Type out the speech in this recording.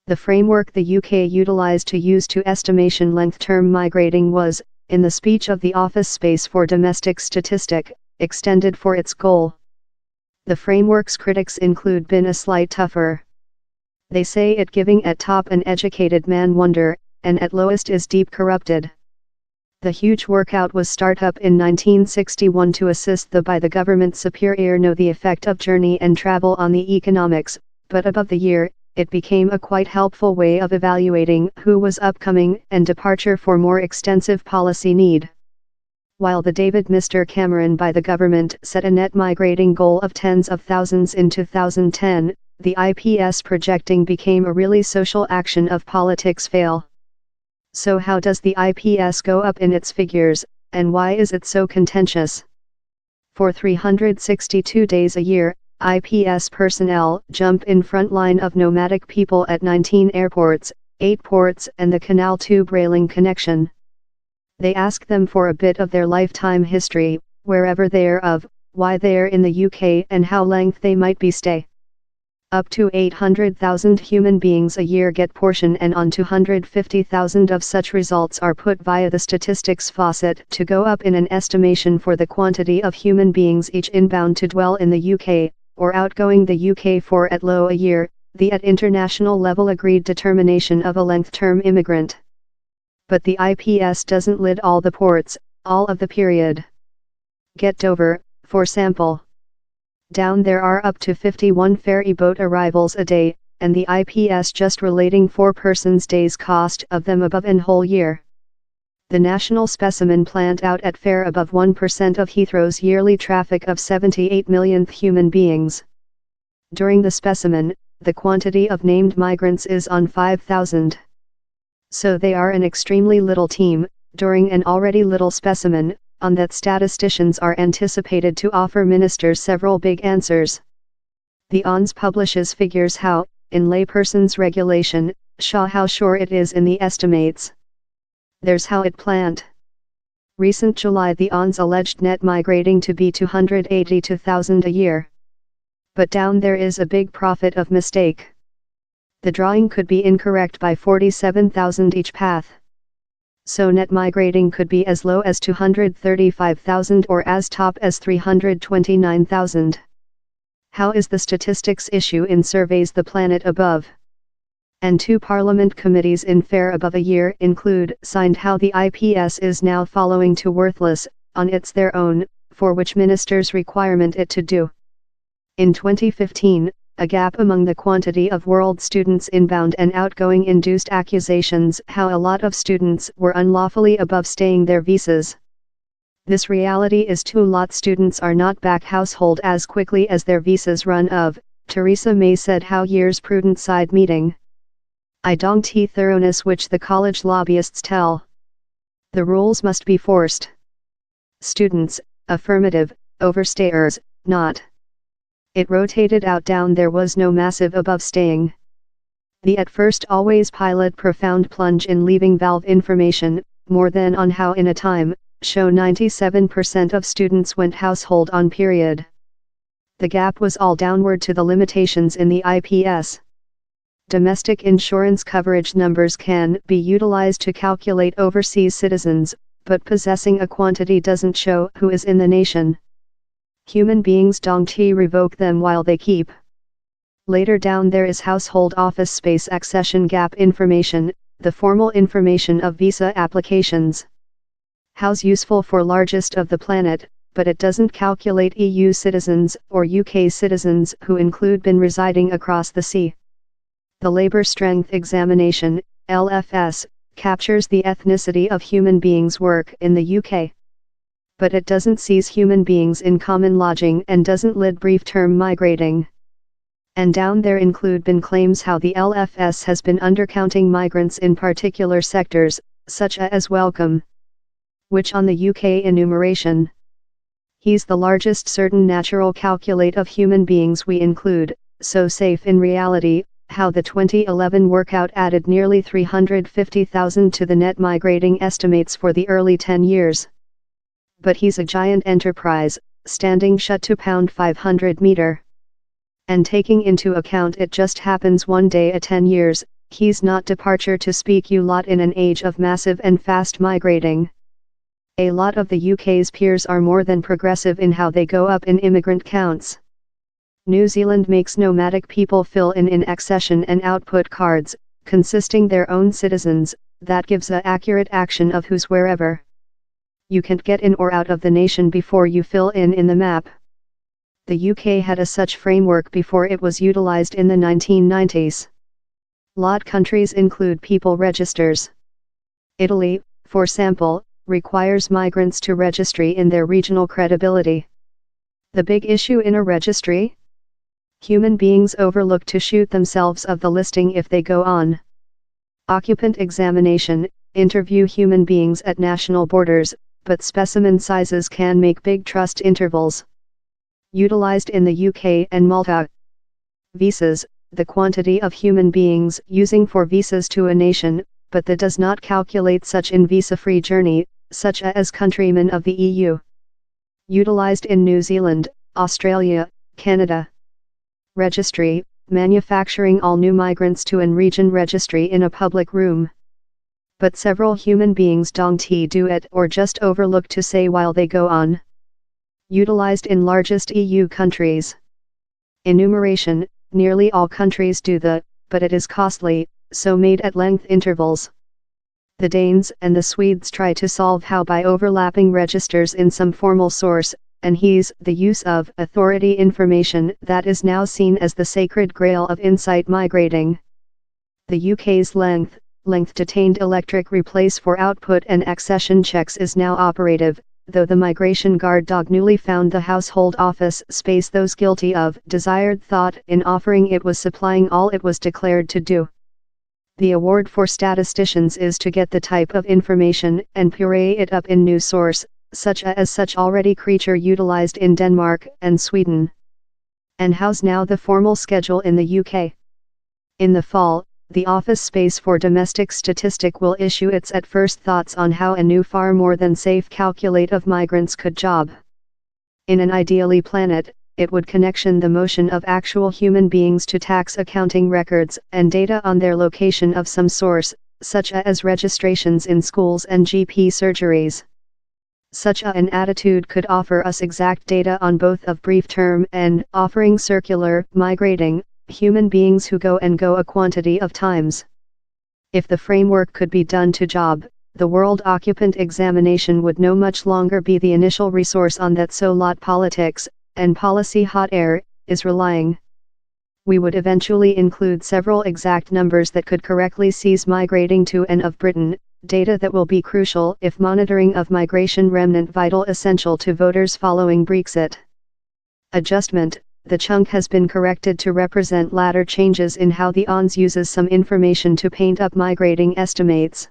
The framework the UK utilised to use to estimation length term migrating was, in the speech of the Office Space for Domestic Statistic, extended for its goal. The framework's critics include been a slight tougher. They say it giving at top an educated man wonder, and at lowest is deep corrupted. The huge workout was start up in 1961 to assist the by the government superior know the effect of journey and travel on the economics, but above the year, it became a quite helpful way of evaluating who was upcoming and departure for more extensive policy need. While the David Mr. Cameron by the government set a net migrating goal of tens of thousands in 2010, the IPS projecting became a really social action of politics fail. So how does the IPS go up in its figures, and why is it so contentious? For 362 days a year, IPS personnel jump in front line of nomadic people at 19 airports, 8 ports and the canal tube railing connection. They ask them for a bit of their lifetime history, wherever they're of, why they're in the UK and how length they might be stay. Up to 800,000 human beings a year get portion and on 250,000 of such results are put via the statistics faucet to go up in an estimation for the quantity of human beings each inbound to dwell in the UK, or outgoing the UK for at low a year, the at international level agreed determination of a length term immigrant. But the IPS doesn't lid all the ports, all of the period. Get Dover, for sample. Down there are up to 51 ferry boat arrivals a day, and the IPS just relating 4 persons' days cost of them above an whole year. The national specimen planned out at fare above 1% of Heathrow's yearly traffic of 78 millionth human beings. During the specimen, the quantity of named migrants is on 5,000. So they are an extremely little team, during an already little specimen, on that statisticians are anticipated to offer ministers several big answers. The ONS publishes figures how, in layperson's regulation, how sure it is in the estimates. There's how it planned. Recent July the ONS alleged net migrating to be 282,000 a year. But down there is a big profit of mistake. The drawing could be incorrect by 47,000 each path. So net migrating could be as low as 235,000 or as top as 329,000. How is the statistics issue in surveys the planet above? And 2 parliament committees in fare above a year include signed how the IPS is now following to worthless, on its their own, for which ministers requirement it to do. In 2015, a gap among the quantity of world students inbound and outgoing induced accusations how a lot of students were unlawfully above staying their visas. This reality is too lot students are not back household as quickly as their visas run of, Theresa May said how years prudent side meeting. I don't see thoroughness which the college lobbyists tell. The rules must be forced. Students, affirmative, overstayers, not. It rotated out down there was no massive above staying. The at first always pilot profound plunge in leaving valve information, more than on how in a time, show 97% of students went household on period. The gap was all downward to the limitations in the IPS. Domestic insurance coverage numbers can be utilized to calculate overseas citizens, but possessing a quantity doesn't show who is in the nation. Human beings don't revoke them while they keep. Later down there is household office space accession gap information, the formal information of visa applications. How's useful for largest of the planet, but it doesn't calculate EU citizens or UK citizens who include been residing across the sea. The Labour Strength Examination, LFS, captures the ethnicity of human beings work in the UK. But it doesn't seize human beings in common lodging and doesn't lid brief term migrating. And down there include been claims how the LFS has been undercounting migrants in particular sectors, such as welcome, which on the UK enumeration. He's the largest certain natural calculate of human beings we include, so safe in reality, how the 2011 workout added nearly 350,000 to the net migrating estimates for the early 10 years. But he's a giant enterprise, standing shut to pound 500 meter. And taking into account it just happens one day a 10 years, He's not departure to speak you lot in an age of massive and fast migrating. A lot of the UK's peers are more than progressive in how they go up in immigrant counts. New Zealand makes nomadic people fill in accession and output cards, consisting their own citizens, that gives a accurate action of who's wherever. You can't get in or out of the nation before you fill in the map. The UK had a such framework before it was utilized in the 1990s. Lot countries include people registers. Italy, for example, requires migrants to registry in their regional credibility. The big issue in a registry? Human beings overlook to shoot themselves of the listing if they go on. Occupant examination, interview human beings at national borders, but specimen sizes can make big trust intervals. Utilized in the UK and Malta. Visas, the quantity of human beings using for visas to a nation, but that does not calculate such in visa-free journey, such as countrymen of the EU. Utilized in New Zealand, Australia, Canada. Registry, manufacturing all new migrants to an region registry in a public room. But several human beings don't do it or just overlook to say while they go on. Utilized in largest EU countries. Enumeration, nearly all countries do but it is costly, so made at length intervals. The Danes and the Swedes try to solve how by overlapping registers in some formal source, and the use of authority information that is now seen as the sacred grail of insight migrating. The UK's length detained electric replace for output and accession checks is now operative, though the migration guard dog newly found the household office space those guilty of desired thought in offering it was supplying all it was declared to do. The award for statisticians is to get the type of information and puree it up in new source, such already creature utilized in Denmark and Sweden. And how's now the formal schedule in the UK? In the fall, the Office Space for Domestic Statistic will issue its at first thoughts on how a new far more than safe calculate of migrants could job. In an ideally planet, it would connection the motion of actual human beings to tax accounting records and data on their location of some source, such as registrations in schools and GP surgeries. Such an attitude could offer us exact data on both of brief term and offering circular, migrating, human beings who go a quantity of times. If the framework could be done to job, the world occupant examination would no much longer be the initial resource on that so lot politics, and policy hot air, is relying. We would eventually include several exact numbers that could correctly seize migrating to and of Britain, data that will be crucial if monitoring of migration remnant vital essential to voters following Brexit. Adjustment, the chunk has been corrected to represent latter changes in how the ONS uses some information to paint up migrating estimates.